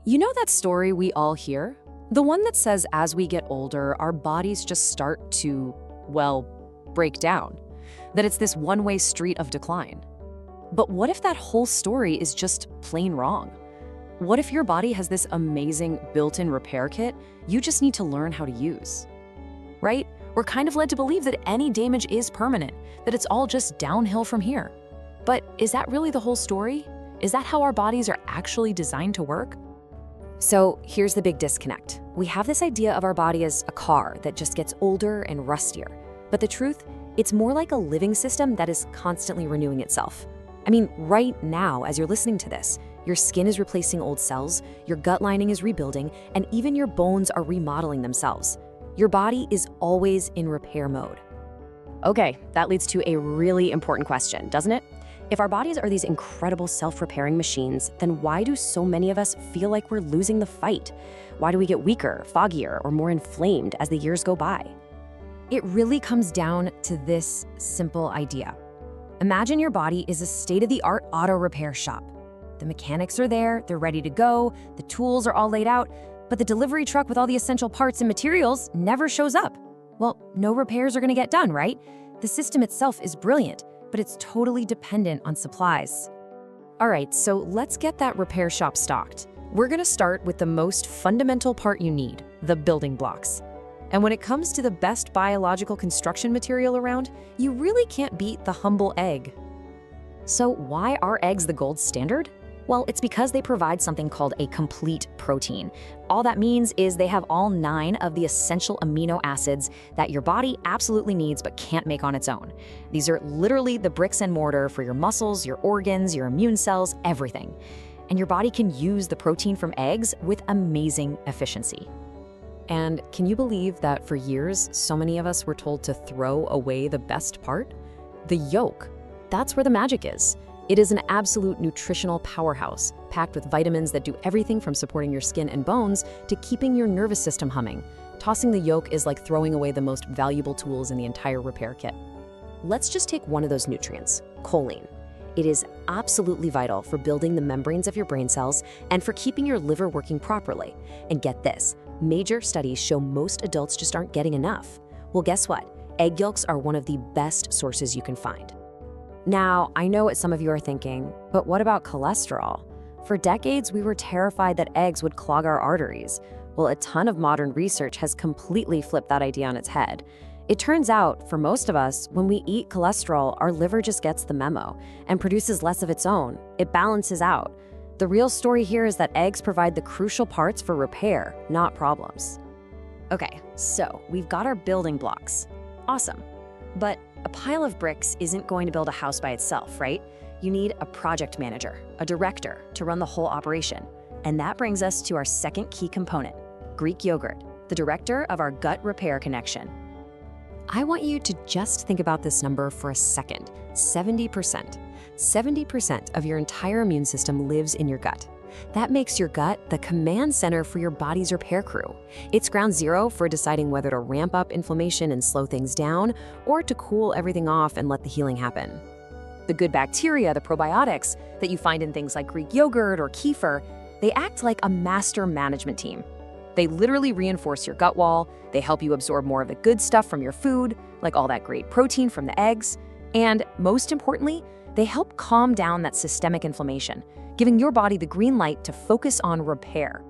You know that story we all hear? The one that says as we get older, our bodies just start to, well, break down. That it's this one-way street of decline. But what if that whole story is just plain wrong? What if your body has this amazing built-in repair kit you just need to learn how to use? Right? We're kind of led to believe that any damage is permanent, that it's all just downhill from here. But is that really the whole story? Is that how our bodies are actually designed to work? So here's the big disconnect. We have this idea of our body as a car that just gets older and rustier. But the truth, it's more like a living system that is constantly renewing itself. I mean, right now, as you're listening to this, your skin is replacing old cells, your gut lining is rebuilding, and even your bones are remodeling themselves. Your body is always in repair mode. Okay, that leads to a really important question, doesn't it? If our bodies are these incredible self-repairing machines, then why do so many of us feel like we're losing the fight? Why do we get weaker, foggier, or more inflamed as the years go by? It really comes down to this simple idea. Imagine your body is a state-of-the-art auto repair shop. The mechanics are there, they're ready to go, the tools are all laid out, but the delivery truck with all the essential parts and materials never shows up. Well, no repairs are gonna get done, right? The system itself is brilliant, but it's totally dependent on supplies. All right, so let's get that repair shop stocked. We're gonna start with the most fundamental part you need, the building blocks. And when it comes to the best biological construction material around, you really can't beat the humble egg. So why are eggs the gold standard? Well, it's because they provide something called a complete protein. All that means is they have all 9 of the essential amino acids that your body absolutely needs but can't make on its own. These are literally the bricks and mortar for your muscles, your organs, your immune cells, everything. And your body can use the protein from eggs with amazing efficiency. And can you believe that for years, so many of us were told to throw away the best part? The yolk. That's where the magic is. It is an absolute nutritional powerhouse, packed with vitamins that do everything from supporting your skin and bones to keeping your nervous system humming. Tossing the yolk is like throwing away the most valuable tools in the entire repair kit. Let's just take one of those nutrients, choline. It is absolutely vital for building the membranes of your brain cells and for keeping your liver working properly. And get this, major studies show most adults just aren't getting enough. Well, guess what? Egg yolks are one of the best sources you can find. Now, I know what some of you are thinking, but what about cholesterol? For decades, we were terrified that eggs would clog our arteries. Well, a ton of modern research has completely flipped that idea on its head. It turns out, for most of us, when we eat cholesterol, our liver just gets the memo and produces less of its own. It balances out. The real story here is that eggs provide the crucial parts for repair, not problems. Okay, so we've got our building blocks. Awesome. But a pile of bricks isn't going to build a house by itself, right? You need a project manager, a director, to run the whole operation. And that brings us to our second key component, Greek yogurt, the director of our gut repair connection. I want you to just think about this number for a second, 70%. 70% of your entire immune system lives in your gut. That makes your gut the command center for your body's repair crew. It's ground zero for deciding whether to ramp up inflammation and slow things down, or to cool everything off and let the healing happen. The good bacteria, the probiotics, that you find in things like Greek yogurt or kefir, they act like a master management team. They literally reinforce your gut wall, they help you absorb more of the good stuff from your food, like all that great protein from the eggs, and most importantly, they help calm down that systemic inflammation, giving your body the green light to focus on repair.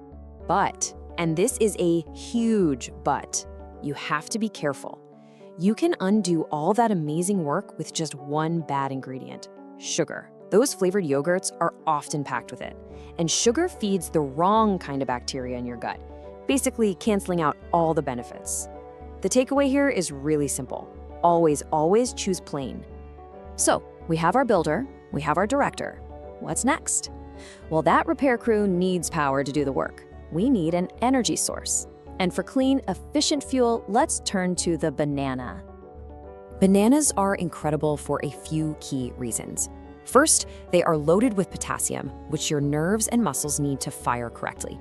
But, and this is a huge but, you have to be careful. You can undo all that amazing work with just one bad ingredient, sugar. Those flavored yogurts are often packed with it. And sugar feeds the wrong kind of bacteria in your gut, basically canceling out all the benefits. The takeaway here is really simple. Always, always choose plain. So, we have our builder, we have our director. What's next? Well, that repair crew needs power to do the work. We need an energy source. And for clean, efficient fuel, let's turn to the banana. Bananas are incredible for a few key reasons. First, they are loaded with potassium, which your nerves and muscles need to fire correctly.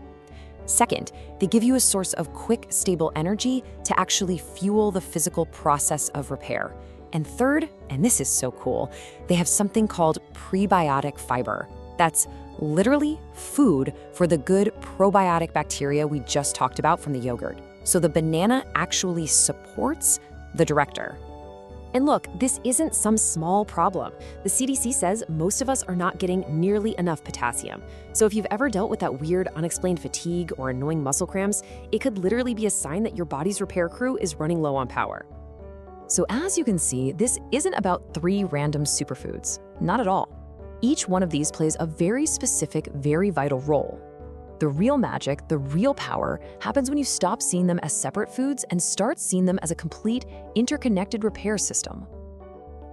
Second, they give you a source of quick, stable energy to actually fuel the physical process of repair. And third, and this is so cool, they have something called prebiotic fiber. That's literally food for the good probiotic bacteria we just talked about from the yogurt. So the banana actually supports the director. And look, this isn't some small problem. The CDC says most of us are not getting nearly enough potassium. So if you've ever dealt with that weird unexplained fatigue or annoying muscle cramps, it could literally be a sign that your body's repair crew is running low on power. So as you can see, this isn't about 3 random superfoods. Not at all. Each one of these plays a very specific, very vital role. The real magic, the real power, happens when you stop seeing them as separate foods and start seeing them as a complete, interconnected repair system.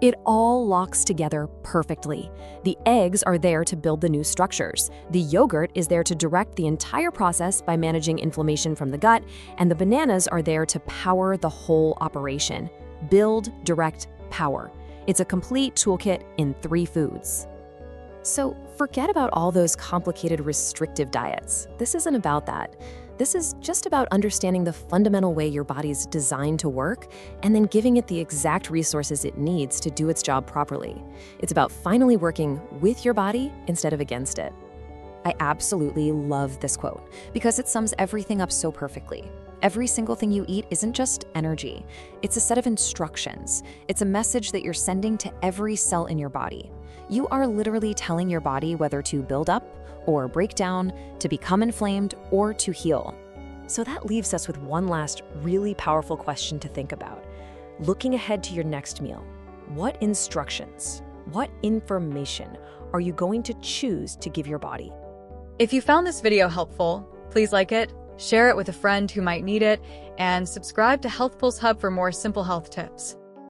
It all locks together perfectly. The eggs are there to build the new structures. The yogurt is there to direct the entire process by managing inflammation from the gut, and the bananas are there to power the whole operation. Build, direct, power. It's a complete toolkit in 3 foods. So forget about all those complicated restrictive diets. This isn't about that. This is just about understanding the fundamental way your body's designed to work and then giving it the exact resources it needs to do its job properly. It's about finally working with your body instead of against it. I absolutely love this quote because it sums everything up so perfectly. Every single thing you eat isn't just energy. It's a set of instructions. It's a message that you're sending to every cell in your body. You are literally telling your body whether to build up or break down, to become inflamed, or to heal. So that leaves us with one last really powerful question to think about. Looking ahead to your next meal, what instructions, what information are you going to choose to give your body? If you found this video helpful, please like it, share it with a friend who might need it, and subscribe to Health Pulse Hub for more simple health tips.